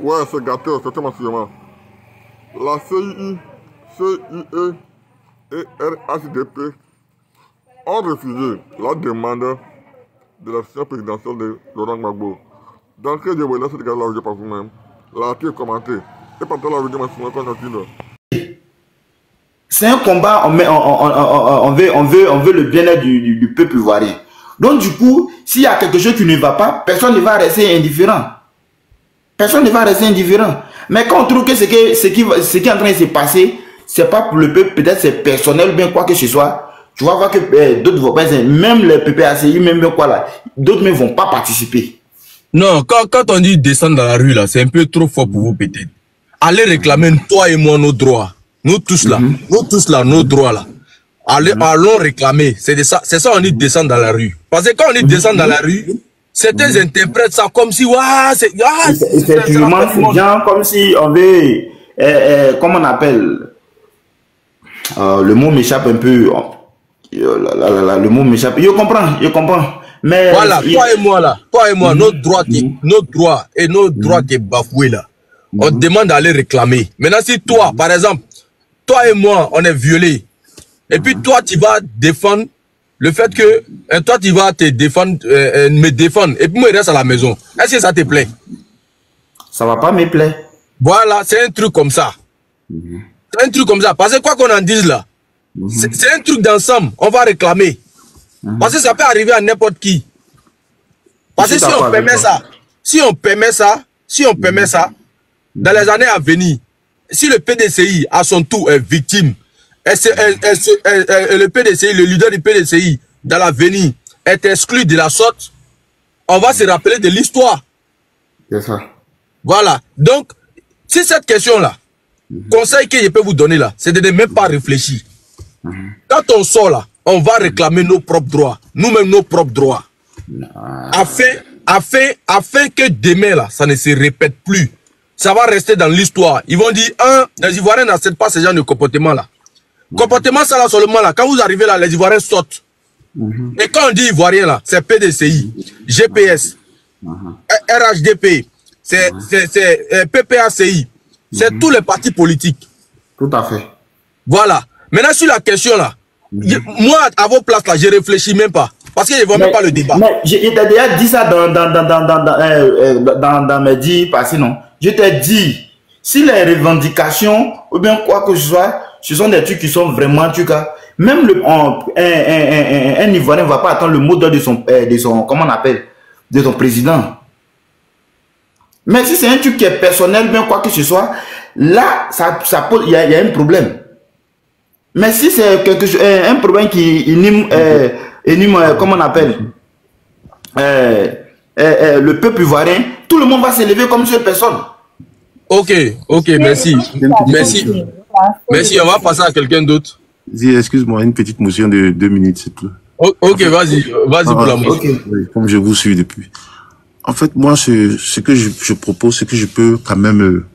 Ouais, c'est gâté, c'est sûrement. La CII, CIE et RHDP ont refusé la demande de l'action présidentielle de Laurent Gbagbo. Dans ce cas, je vous laisse regarder la vidéo par vous-même, l'article commenté et partagez la vidéo maximum quand on continue. C'est un combat, on veut le bien-être du peuple ivoirien. Donc du coup, s'il y a quelque chose qui ne va pas, personne ne va rester indifférent. Personne ne va rester indifférent. Mais quand on trouve que ce qui est en train de se passer, c'est pas pour le peuple, peut-être c'est personnel ou bien quoi que ce soit, tu vas voir que d'autres vont pas, même les PPACI, même quoi là, d'autres ne vont pas participer. Non, quand on dit descendre dans la rue là, c'est un peu trop fort pour vous peut-être. Allez réclamer, toi et moi, nos droits. Nous tous là, nos droits là. Allons réclamer. C'est ça on dit descendre dans la rue. Parce que quand on dit descendre dans la rue, certains interprètent ça comme si, effectivement, c'est bien comme si on veut, comment on appelle, le mot m'échappe un peu, le mot m'échappe, je comprends. Mais voilà, toi et moi, nos droits et nos droits qui bafoués là, on demande d'aller réclamer. Maintenant, si toi, par exemple, toi et moi, on est violés, et puis toi, tu vas défendre le fait que, toi, tu vas te défendre, me défendre, et puis moi, je reste à la maison. Est-ce que ça te plaît? Ça va pas me plaire. Voilà, c'est un truc comme ça. C'est un truc comme ça. Parce que quoi qu'on en dise là, c'est un truc d'ensemble. On va réclamer. Parce que ça peut arriver à n'importe qui. Parce que si on permet ça, dans les années à venir, si le PDCI à son tour est victime, le PDCI, le leader du PDCI, dans l'avenir, est exclu de la sorte, on va se rappeler de l'histoire. C'est ça. Voilà. Donc, si cette question-là, conseil que je peux vous donner là, c'est de ne même pas réfléchir. Quand on sort là, on va réclamer nos propres droits, nous-mêmes nos propres droits. Afin que demain là, ça ne se répète plus. Ça va rester dans l'histoire. Ils vont dire, les Ivoiriens n'acceptent pas ce genre de comportement là. Comportement ça là seulement là, quand vous arrivez là, les Ivoiriens sortent. Et quand on dit Ivoirien là, c'est PDCI, GPS, RHDP, c'est PPACI, c'est tous les partis politiques. Tout à fait. Voilà. Maintenant sur la question là, moi à vos places là, je réfléchis même pas. Parce qu'ils ne voient même pas le débat. Mais j'ai déjà dit ça dans mes dits passés, non. Je t'ai dit, si les revendications, ou bien quoi que ce soit, ce sont des trucs qui sont vraiment, en tout cas, même un Ivoirien ne va pas attendre le mot d'ordre de son, comment on appelle, de son président. Mais si c'est un truc qui est personnel, bien quoi que ce soit, là, ça pose, il y a un problème. Mais si c'est un problème qui comment on appelle, le peuple ivoirien, tout le monde va s'élever comme une seule personne. Ok, merci. Merci, on va passer à quelqu'un d'autre. Excuse-moi, une petite motion de 2 minutes, c'est tout. Ok, vas-y pour la motion. Okay. Comme je vous suis depuis. En fait, moi, ce que je propose, ce que je peux quand même...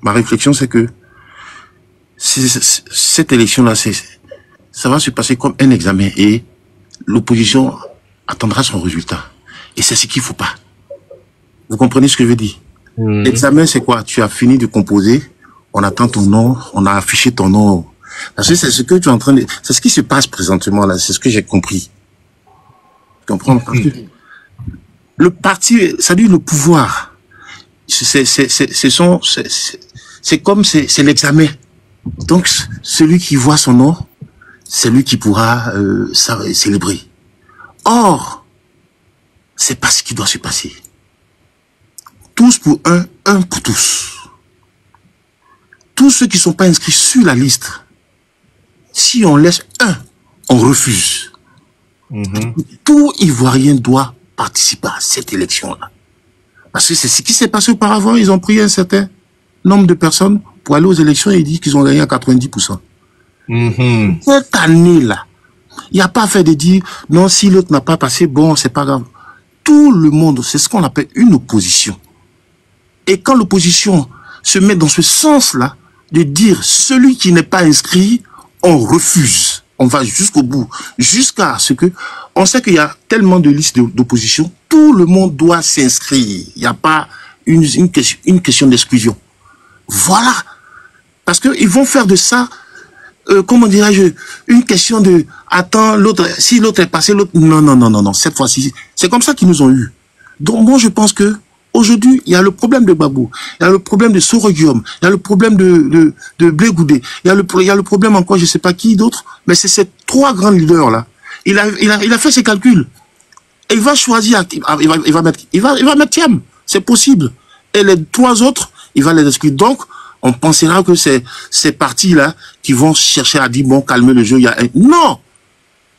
ma réflexion, c'est que cette élection-là, ça va se passer comme un examen et l'opposition attendra son résultat. Et c'est ce qu'il ne faut pas. Vous comprenez ce que je veux dire? L'examen, c'est quoi? Tu as fini de composer, on attend ton nom, on a affiché ton nom. Parce que c'est ce que tu es en train de... C'est ce qui se passe présentement là, c'est ce que j'ai compris. Tu comprends? Parce que le parti, ça dit le pouvoir. C'est comme c'est l'examen. Donc, celui qui voit son nom, c'est lui qui pourra célébrer. Or, c'est pas ce qui doit se passer. Tous pour un pour tous. Tous ceux qui ne sont pas inscrits sur la liste, si on laisse un, on refuse. Tout Ivoirien doit participer à cette élection-là. Parce que c'est ce qui s'est passé auparavant. Ils ont pris un certain nombre de personnes pour aller aux élections et ils disent qu'ils ont gagné à 90%. Cette année-là, il n'y a pas fait de dire, non, si l'autre n'a pas passé, bon, c'est pas grave. Tout le monde, c'est ce qu'on appelle une opposition. Et quand l'opposition se met dans ce sens-là, de dire, celui qui n'est pas inscrit, on refuse. On va jusqu'au bout, jusqu'à ce que, on sait qu'il y a tellement de listes d'opposition, tout le monde doit s'inscrire. Il n'y a pas une question d'exclusion. Voilà. Parce qu'ils vont faire de ça, comment dirais-je, une question de, attends, l'autre, si l'autre est passé, l'autre, non, cette fois-ci, c'est comme ça qu'ils nous ont eu. Donc moi, je pense que aujourd'hui, il y a le problème de Gbagbo, il y a le problème de Soro Guillaume, il y a le problème de Blé Goudé, il y a le problème encore, je ne sais pas qui d'autre, mais c'est ces trois grands leaders-là. Il a fait ses calculs. Et il va choisir, il va mettre Thiam. C'est possible. Et les trois autres, il va les exclure. Donc, on pensera que c'est ces partis-là qui vont chercher à dire, bon, calmer le jeu. Non!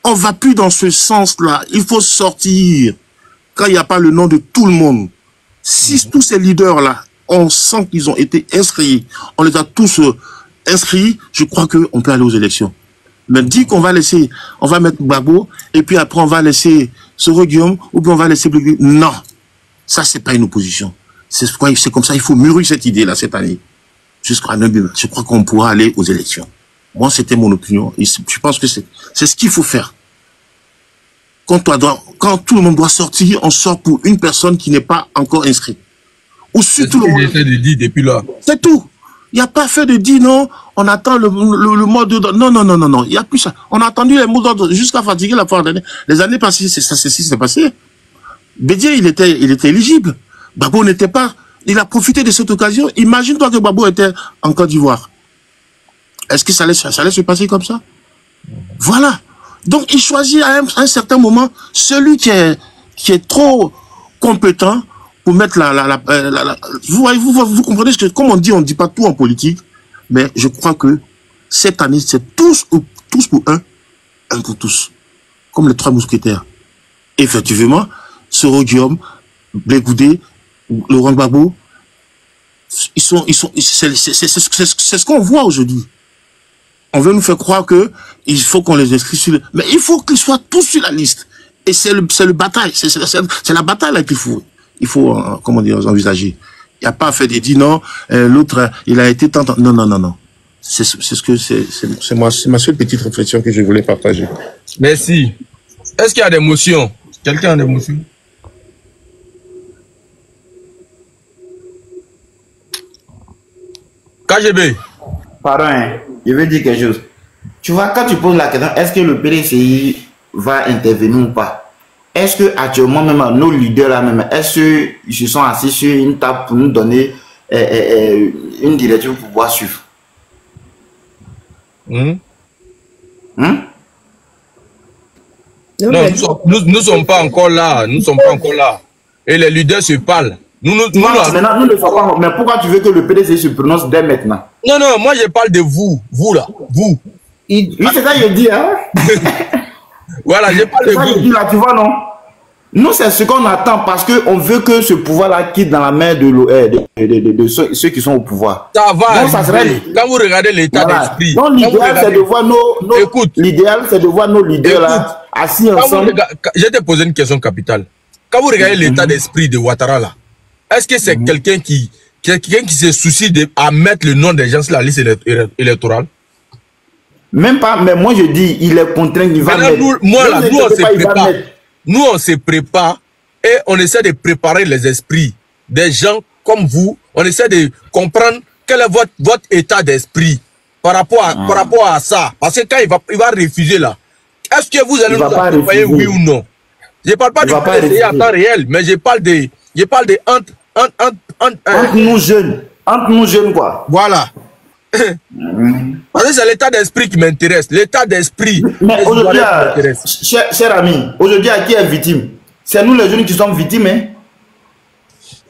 On va plus dans ce sens-là. Il faut sortir. Quand il n'y a pas le nom de tout le monde. Si tous ces leaders-là, on sent qu'ils ont été inscrits, on les a tous inscrits, je crois qu'on peut aller aux élections. Mais dit qu'on va laisser, on va mettre Gbagbo, et puis après on va laisser Soro Guillaume, ou bien on va laisser Blé Goudé. Non, ça c'est pas une opposition. C'est comme ça, il faut mûrir cette idée-là cette année. Jusqu'à 9 mai. Je crois qu'on pourra aller aux élections. Moi, c'était mon opinion. Et je pense que c'est ce qu'il faut faire. Quand tout le monde doit sortir, on sort pour une personne qui n'est pas encore inscrite. Ou si tout le monde... J'essaie de dire depuis là. C'est tout. Il n'y a pas fait de dire non, on attend le mot d'ordre. Non. Il n'y a plus ça. On a attendu les mots d'ordre jusqu'à fatiguer la fois dernière. Les années passées, c'est ça, c'est ce qui s'est passé. Bédier, il était éligible. Gbagbo n'était pas. Il a profité de cette occasion. Imagine-toi que Gbagbo était en Côte d'Ivoire. Est-ce que ça allait se passer comme ça? Voilà. Donc, il choisit à un certain moment celui qui est trop compétent pour mettre vous comprenez ce que, comme on dit pas tout en politique, mais je crois que cette année, c'est tous pour un pour tous. Comme les trois mousquetaires. Effectivement, Soro Guillaume, Blé Goudé, Laurent Gbagbo, c'est ce qu'on voit aujourd'hui. On veut nous faire croire que il faut qu'on les inscrit sur mais il faut qu'ils soient tous sur la liste. Et c'est le bataille, c'est la bataille là qu'il faut comment dire, envisager. Il n'y a pas fait de dire non, l'autre, il a été tentant. Non. C'est ma seule petite réflexion que je voulais partager. Merci. Est-ce qu'il y a des motions? Quelqu'un a des motions? KGB. Pardon, hein, je veux dire quelque chose. Tu vois, quand tu poses la question, est-ce que le PDCI va intervenir ou pas? Est-ce que actuellement même nos leaders là même, est-ce qu'ils se sont assis sur une table pour nous donner une directive pour pouvoir suivre? Non, nous sommes pas encore là. Nous sommes pas encore là. Et les leaders se parlent. Maintenant, nous ne sommes pas. Mais pourquoi tu veux que le PDC se prononce dès maintenant? Non, moi je parle de vous. Vous là. Vous. Oui, c'est ça que je dis, hein. Voilà, je parle de vous. Je dis là, tu vois, non? Nous, c'est ce qu'on attend parce qu'on veut que ce pouvoir-là quitte dans la main de ceux qui sont au pouvoir. Ça va. Donc, ça serait... Quand vous regardez l'état d'esprit. Donc, l'idéal, c'est de voir l'idéal, c'est de voir nos leaders là, assis ensemble. Je vais te poser une question capitale. Quand vous regardez l'état d'esprit de Ouattara là, est-ce que c'est quelqu'un qui se soucie à mettre le nom des gens sur la liste électorale? Même pas, mais moi je dis, il est contraint, il va mettre. Nous, on se prépare et on essaie de préparer les esprits des gens comme vous. On essaie de comprendre quel est votre état d'esprit par rapport à ça. Parce que quand il va refuser là, est-ce que vous allez nous accompagner, oui ou non? Je ne parle pas de PDCI à temps réel, mais je parle de entre nous jeunes, quoi. Voilà. Parce que c'est l'état d'esprit qui m'intéresse. L'état d'esprit. Mais aujourd'hui, cher ami, aujourd'hui, qui est victime? C'est nous les jeunes qui sommes victimes. Hein?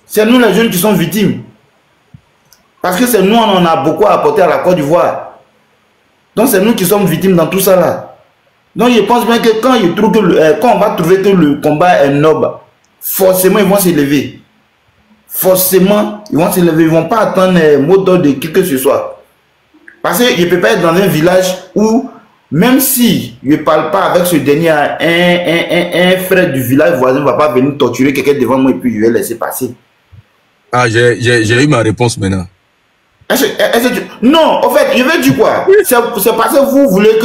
C'est nous les jeunes qui sommes victimes. Parce que c'est nous, on en a beaucoup à apporter à la Côte d'Ivoire. Donc c'est nous qui sommes victimes dans tout ça là. Donc je pense bien que quand on va trouver que le combat est noble, forcément ils vont s'élever. Forcément, ils vont s'élever. Ils ne vont pas attendre un mot d'ordre de qui que ce soit. Parce que je ne peux pas être dans un village où, même si je ne parle pas avec ce dernier, un frère du village voisin ne va pas venir torturer quelqu'un devant moi et puis je vais laisser passer. Ah, j'ai eu ma réponse maintenant. Non, en fait, je veux dire quoi? C'est parce que vous voulez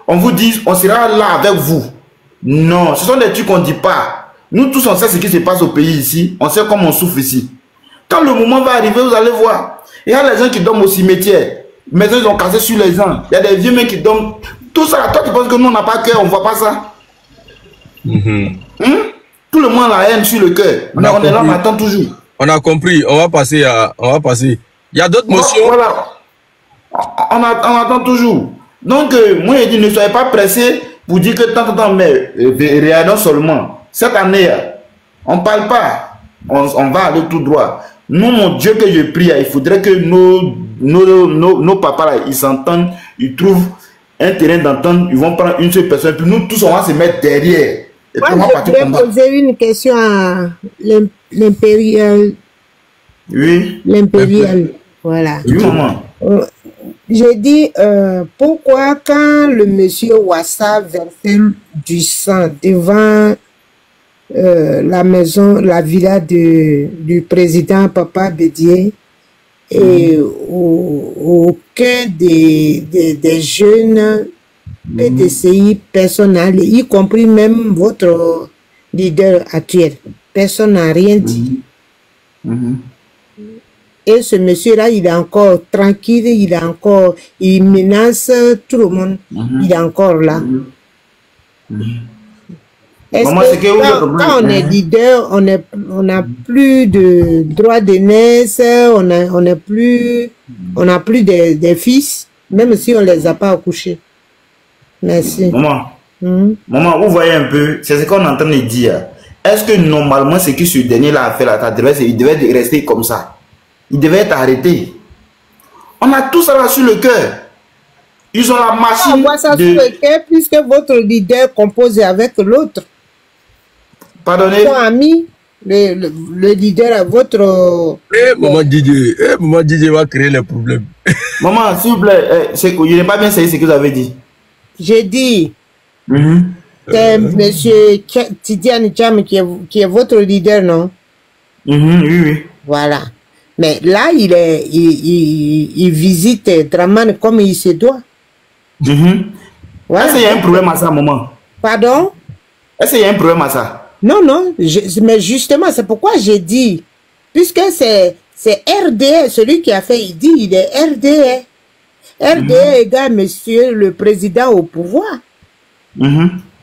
qu'on vous dise, on sera là avec vous. Non, ce sont des trucs qu'on ne dit pas. Nous tous, on sait ce qui se passe au pays ici. On sait comment on souffre ici. Quand le moment va arriver, vous allez voir. Il y a les gens qui dorment au cimetière. Mais ils ont cassé sur les gens. Il y a des vieux mecs qui dorment. Tout ça, toi, tu penses que nous, on n'a pas cœur, on ne voit pas ça. Tout le monde a la haine sur le cœur. Mais on est là, on attend toujours. On a compris. On va passer à... Il y a d'autres motions. Voilà. On attend toujours. Donc, moi, je dis, ne soyez pas pressés pour dire que tant, mais regardons seulement. Cette année, on ne parle pas. On va aller tout droit. Nous, mon Dieu, que je prie, il faudrait que nos papas, là, ils s'entendent, ils trouvent un terrain d'entente, ils vont prendre une seule personne, puis nous tous, on va se mettre derrière. Et moi, puis, on va partir je voudrais poser une question à l'impérial. Oui. L'impérial, voilà. Oui, maman. J'ai dit, pourquoi quand le monsieur Ouassa versait du sang devant la maison, la villa du président Papa Bédié, et aucun des jeunes PDCI, personne, y compris même votre leader actuel, personne n'a rien dit. Et ce monsieur-là, il est encore tranquille, il menace tout le monde, il est encore là. Est-ce que quand on est leader, on n'a plus de droit d'aînesse, on n'a plus des fils, même si on ne les a pas accouchés. Merci. Maman, vous voyez un peu, c'est ce qu'on est en train de dire. Est-ce que normalement, ce que ce dernier-là a fait, il devait rester comme ça? Il devait être arrêté. On a tout ça là sur le cœur. Ils ont la machine. On voit ça sur le cœur puisque votre leader compose avec l'autre. Pardonnez. Son ami, le leader, votre... Maman Didier va créer les problèmes. Maman, s'il vous plaît, je n'ai pas bien saisi ce que vous avez dit. J'ai dit, c'est M. Tidiane Thiam qui est votre leader, non? Oui. Voilà. Mais là, il visite Dramane comme il se doit. Voilà. Est-ce qu'il y a un problème à ça, maman? Pardon? Est-ce qu'il y a un problème à ça? Non, mais justement, c'est pourquoi j'ai dit, puisque c'est RDA, celui qui a fait, il dit, il est RDA. RDA égale monsieur le président au pouvoir.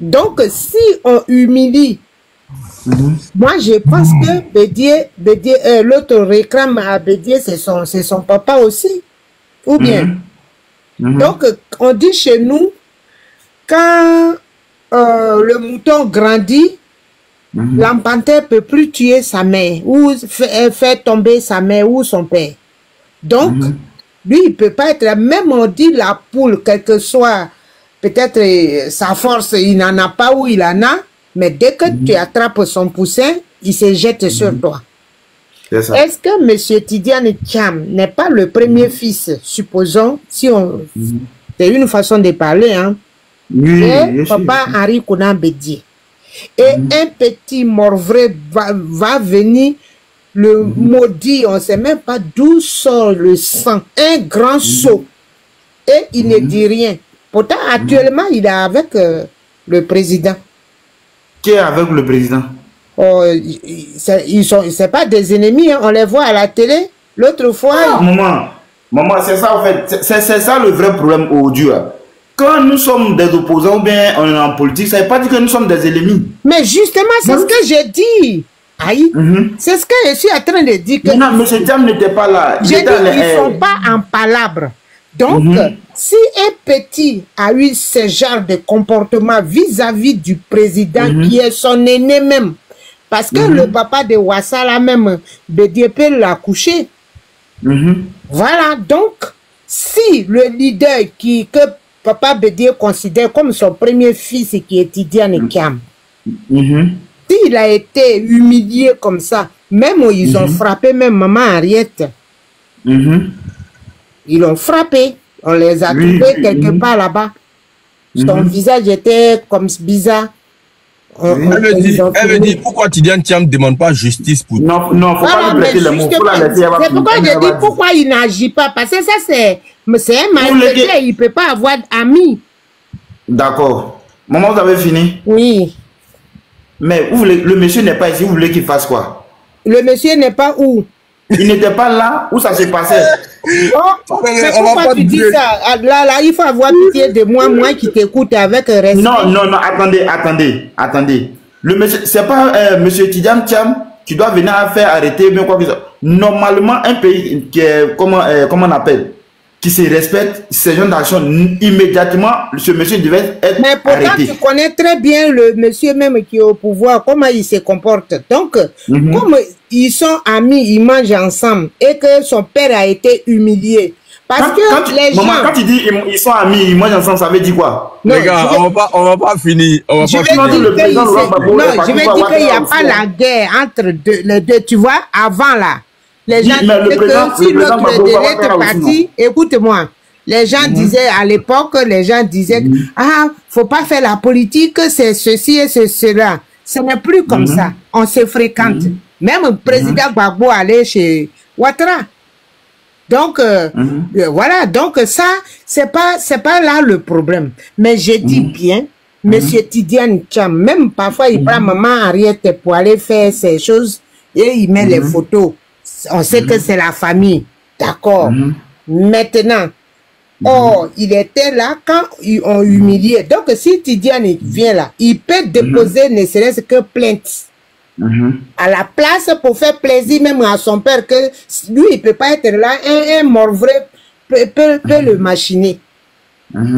Donc, si on humilie, moi je pense que Bédié, l'autre réclame à Bédié, c'est son papa aussi. Ou bien. Donc, on dit chez nous, quand le mouton grandit, l'empanteur ne peut plus tuer sa mère ou faire tomber sa mère ou son père. Donc, lui, il ne peut pas être là. Même on dit la poule, quelle que soit peut-être sa force, il n'en a pas ou il en a, mais dès que tu attrapes son poussin, il se jette sur toi. Est-ce que M. Tidiane Thiam n'est pas le premier fils, supposons, si on... C'est une façon de parler, hein? Et papa Henri Konan Bédié. Et un petit morvret va venir le maudit, on ne sait même pas d'où sort le sang, un grand seau. Et il ne dit rien. Pourtant, actuellement, il est avec le président. Qui est avec le président? Oh, c'est pas des ennemis, hein, on les voit à la télé. L'autre fois... Maman, c'est ça en fait, c'est ça le vrai problème aujourd'hui. Quand nous sommes des opposants ou bien on est en politique, ça ne veut pas dire que nous sommes des ennemis. Mais justement, c'est ce que j'ai dit. Aïe, c'est ce que je suis en train de dire. Que non, M. Thiam n'était pas là. J'ai dit qu'ils ne sont pas en palabre. Donc, si un petit a eu ce genre de comportement vis-à-vis du président qui est son aîné même, parce que le papa de Ouassa là même, Bédié peut l'accoucher. Voilà, donc, si le leader que Papa Bédié considère comme son premier fils qui est Tidiane Thiam, s'il a été humilié comme ça, même ils ont frappé même maman Henriette. Ils l'ont frappé. On les a trouvés quelque part là-bas. Son visage était comme bizarre. Elle me dit pourquoi Tidiane Thiam ne demande pas justice pour... Non, faut pas lui prêter les mots. C'est pourquoi je dis pourquoi il n'agit pas. Parce que ça, c'est un malfaiteur. Il ne peut pas avoir d'amis. D'accord. Maman, vous avez fini? Oui. Mais le monsieur n'est pas ici. Vous voulez qu'il fasse quoi? Le monsieur n'est pas où? Il n'était pas là où ça se passait. Oh, mais pourquoi tu dis ça? Là, il faut avoir pitié de moi qui t'écoute avec respect. Non, attendez. Le monsieur, c'est pas monsieur Tidiane Thiam qui doit venir à faire arrêter, bien quoi que ce soit. Normalement, un pays qui est, comment on appelle, qui se respecte, ces gens d'action, immédiatement, ce monsieur devait être mais pourtant, arrêté. tu connais très bien le monsieur même qui est au pouvoir, comment il se comporte. Donc, comme ils sont amis, ils mangent ensemble, et que son père a été humilié. Parce que les gens... Quand tu dis ils sont amis, ils mangent ensemble, ça veut dire quoi? Non, les gars, on va pas finir. Je vais dire qu'il n'y a pas la guerre entre les deux. Tu vois, avant là, les gens disaient que si l'autre parti, écoute-moi, les gens disaient à l'époque, les gens disaient faut pas faire la politique, c'est ceci et c'est cela. Ce n'est plus comme ça. On se fréquente. Même le président Gbagbo allait chez Ouattara. Donc, voilà. Donc, ça, c'est pas là le problème. Mais je dis bien, monsieur Tidiane Thiam, même parfois, il prend maman Henriette pour aller faire ces choses et il met les photos. On sait que c'est la famille. D'accord. Maintenant, il était là quand ils ont humilié. Donc, si Tidiane vient là, il peut déposer ne serait-ce que plainte. À la place pour faire plaisir même à son père que lui il peut pas être là, un mort vrai peut le machiner.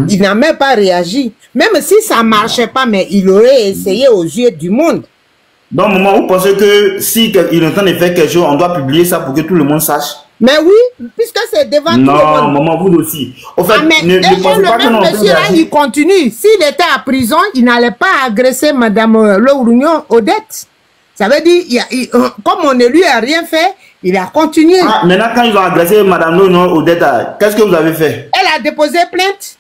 Il n'a même pas réagi, même si ça marchait pas, mais il aurait essayé aux yeux du monde. Donc maman, vous pensez que si il est en train de faire quelque chose, on doit publier ça pour que tout le monde sache? Mais oui, puisque c'est devant tout le monde. Non maman, vous aussi. En fait, ne pensez pas que monsieur là, il continue. S'il était à prison, il n'allait pas agresser madame Laurugnon Odette. Ça veut dire, comme on ne lui a rien fait, il a continué. Maintenant, quand ils ont agressé Mme Lono au détail, qu'est-ce que vous avez fait? Elle a déposé plainte.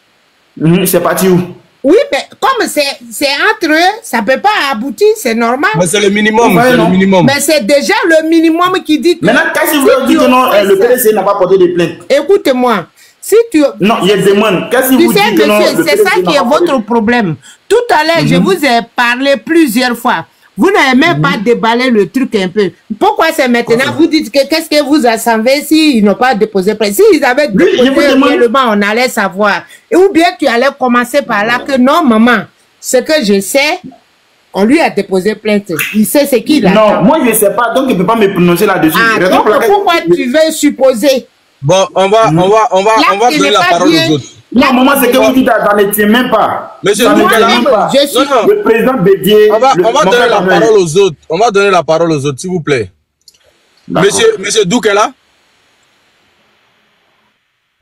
C'est parti où? Oui, mais comme c'est entre eux, ça ne peut pas aboutir, c'est normal. Mais c'est le minimum, le minimum. Mais c'est déjà le minimum qui dit que... Maintenant, qu'est-ce que vous dites que non, le PDC n'a pas porté de plainte? Écoute-moi. Si tu... Non, il y a des demandes. Qu'est-ce que vous dites que non, c'est ça qui est votre problème. Tout à l'heure, je vous ai parlé plusieurs fois. Vous n'avez même pas déballé le truc un peu. Pourquoi c'est maintenant vous dites que qu'est-ce que vous a sauvé s'ils n'ont pas déposé plainte? S'ils avaient déposé réellement, on allait savoir. Ou bien tu allais commencer par là que non, maman, ce que je sais, on lui a déposé plainte. Il sait ce qu'il a. Non, moi je ne sais pas, donc il ne peut pas me prononcer là-dessus. Donc pourquoi tu veux supposer? Bon, on va donner la parole aux autres. Non, maman, c'est que vous dites, ça ne tient même pas. Monsieur Doukela, le président Bédié. On va donner la parole aux autres. On va donner la parole aux autres, s'il vous plaît. Monsieur Doukela.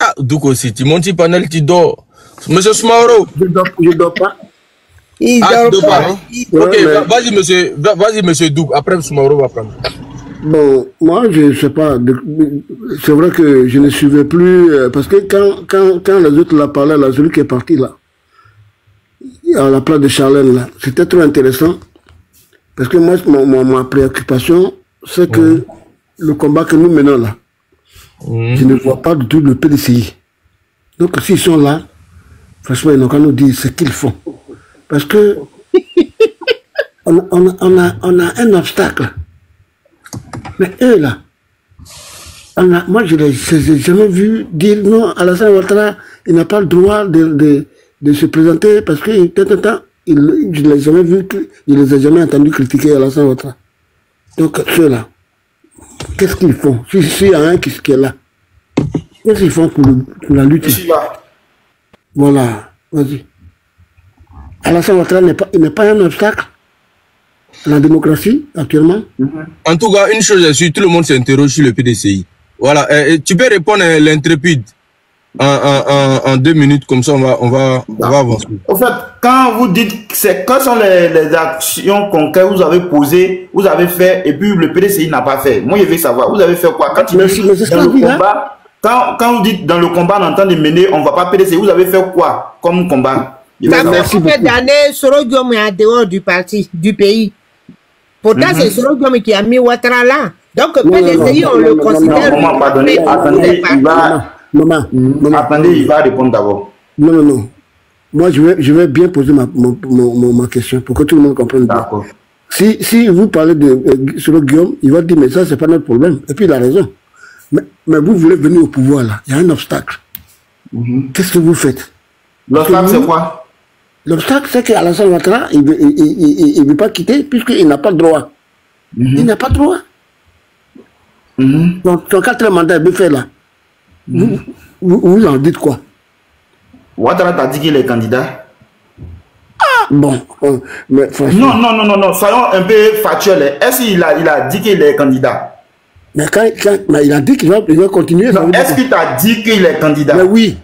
Ah, Douk aussi, tu montes panel, tu dors. Monsieur Smaoro. Je dors pas. Il dort pas. Ok, vas-y, monsieur Douk. Après, Smaoro va prendre. Bon, moi, je ne sais pas. C'est vrai que je ne suivais plus. Parce que quand les autres la parlaient, là, celui qui est parti là, à la place de Charlène, là, c'était trop intéressant. Parce que moi, ma préoccupation, c'est que le combat que nous menons là, je ne vois pas du tout le PDCI. Donc, s'ils sont là, franchement, ils n'ont qu'à nous dire ce qu'ils font. Parce que on a un obstacle. Mais eux là, moi je n'ai jamais vu dire non, Alassane Ouattara, il n'a pas le droit de se présenter parce que je ne l'ai jamais vu, je ne les ai jamais entendus critiquer Alassane Ouattara. Donc ceux-là, qu'est-ce qu'ils font? S'il y a un qui est là, qu'est-ce qu'ils font pour la lutte? Voilà, vas-y. Alassane Ouattara n'est pas un obstacle. La démocratie, actuellement. En tout cas, une chose est sûre, tout le monde s'interroge sur le PDCI. Voilà, tu peux répondre à l'intrépide en 2 minutes, comme ça on va avancer. En fait, quand vous dites, quelles sont les actions concrètes que vous avez posées, vous avez fait, et puis le PDCI n'a pas fait. Moi, je veux savoir, vous avez fait quoi? Quand quand vous dites dans le combat, on entend de mener, on ne va pas PDCI, vous avez fait quoi comme combat? Ça fait combien d'années Soro Diom est en dehors du parti, du pays? Pourtant, c'est Soro Diom qui a mis Ouattara là. Donc, PDCI, on le considère... Attendez, il va répondre d'abord. Non. Moi, je vais bien poser ma question pour que tout le monde comprenne. D'accord. Si vous parlez de Soro Guillaume, il va dire, mais ça, c'est pas notre problème. Et puis, il a raison. Mais vous voulez venir au pouvoir, là. Il y a un obstacle. Qu'est-ce que vous faites? L'obstacle, c'est quoi? L'obstacle, c'est qu'Alassane Ouattara, il ne veut pas quitter puisqu'il n'a pas le droit. Il n'a pas le droit. Donc, son 4e mandat, il veut faire là. Vous en dites quoi? Ouattara t'a dit qu'il est candidat? Bon, mais franchement... Non, soyons un peu factuels. Est-ce qu'il a dit qu'il est candidat? Mais mais il a dit qu'il va continuer. Est-ce qu'il t'a dit qu'il est candidat? Mais oui.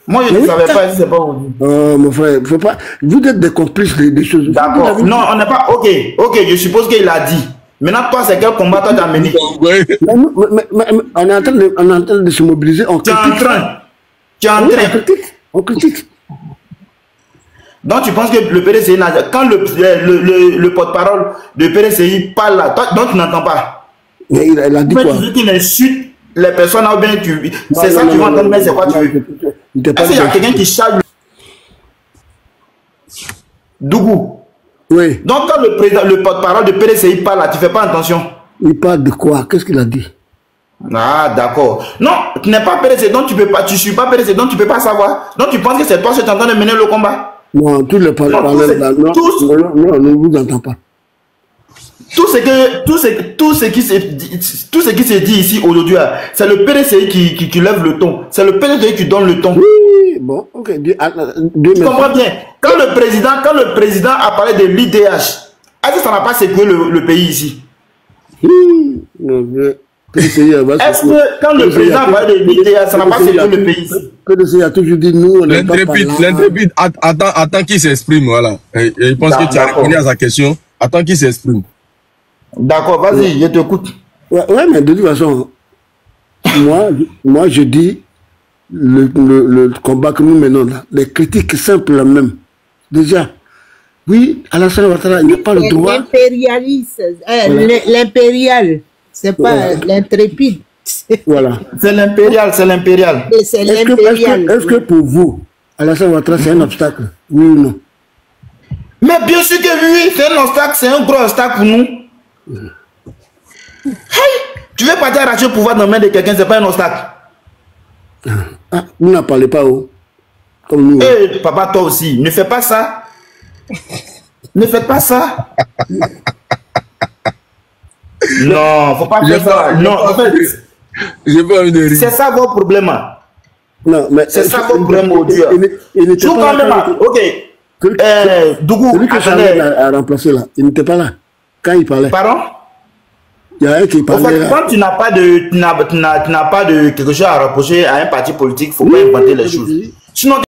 Moi, je ne savais pas si c'est pas aujourd'hui. Mon frère, faut pas... Vous êtes des complices des choses. D'accord. Non, on n'est pas... Ok, je suppose qu'il a dit. Maintenant, toi, c'est quel combat toi t'as mené? On est en train de se mobiliser. Tu es en train. On critique. Donc, tu penses que le PDCI, quand le porte-parole de PDCI parle là, toi, donc tu n'entends pas? Mais il a dit quoi? Tu dis qu'il insulte les personnes, ou bien c'est ça que tu vas entendre, mais c'est quoi tu veux? Est-ce qu'il y a quelqu'un qui charge? Dougou. Oui. Donc, quand le porte-parole de PDCI parle là, tu ne fais pas attention? Il parle de quoi? Qu'est-ce qu'il a dit? Ah, d'accord. Non, tu n'es pas PDCI, donc tu peux pas, tu suis pas PDCI, donc tu peux pas savoir. Donc, tu penses que c'est toi qui es en train de mener le combat? Non, tous les parleurs là, non, on ne vous entend pas. Tout ce qui se dit ici aujourd'hui, c'est le PDCI qui lève le ton. C'est le PDCI qui donne le ton. Oui, bon, ok. Tu comprends bien. Quand le président a parlé de l'IDH, est-ce que ça n'a pas secoué le pays ici? Est-ce que quand le président a parlé de l'IDH, ça n'a pas secoué le pays ici? PDCI a toujours dit nous, on n'est pas L'intrépide, attends qu'il s'exprime, voilà. Et il pense que tu as répondu à sa question. Attends qu'il s'exprime. D'accord, vas-y, je t'écoute. Ouais, mais de toute façon, moi je dis le combat que nous menons là, les critiques simples là même. Déjà, oui, Alassane Ouattara, il n'a pas le droit. L'impérialiste, l'impérial, c'est pas l'intrépide. Voilà. C'est l'impérial. Est-ce que pour vous, Alassane Ouattara, c'est un obstacle? Oui ou non? Mais bien sûr que oui, c'est un obstacle, c'est un gros obstacle pour nous. Hey, tu veux partir arracher le pouvoir dans la main de quelqu'un, c'est pas un obstacle. Ah, vous n'en parlez pas, comme nous. Eh, papa, toi aussi, ne fais pas ça. Ne faites pas ça. Non, faut pas faire ça. Non, en fait, j'ai pas envie de rire. c'est ça vos problèmes. Non, mais c'est ça vos problèmes au Dieu. Tout quand même, ok. Dougou, celui que Chanel a remplacé là, il n'était pas là quand il parlait. Pardon? Il y a un qui parlait. En fait, quand tu n'as pas de quelque chose à reprocher à un parti politique, il ne faut pas inventer les choses. Sinon,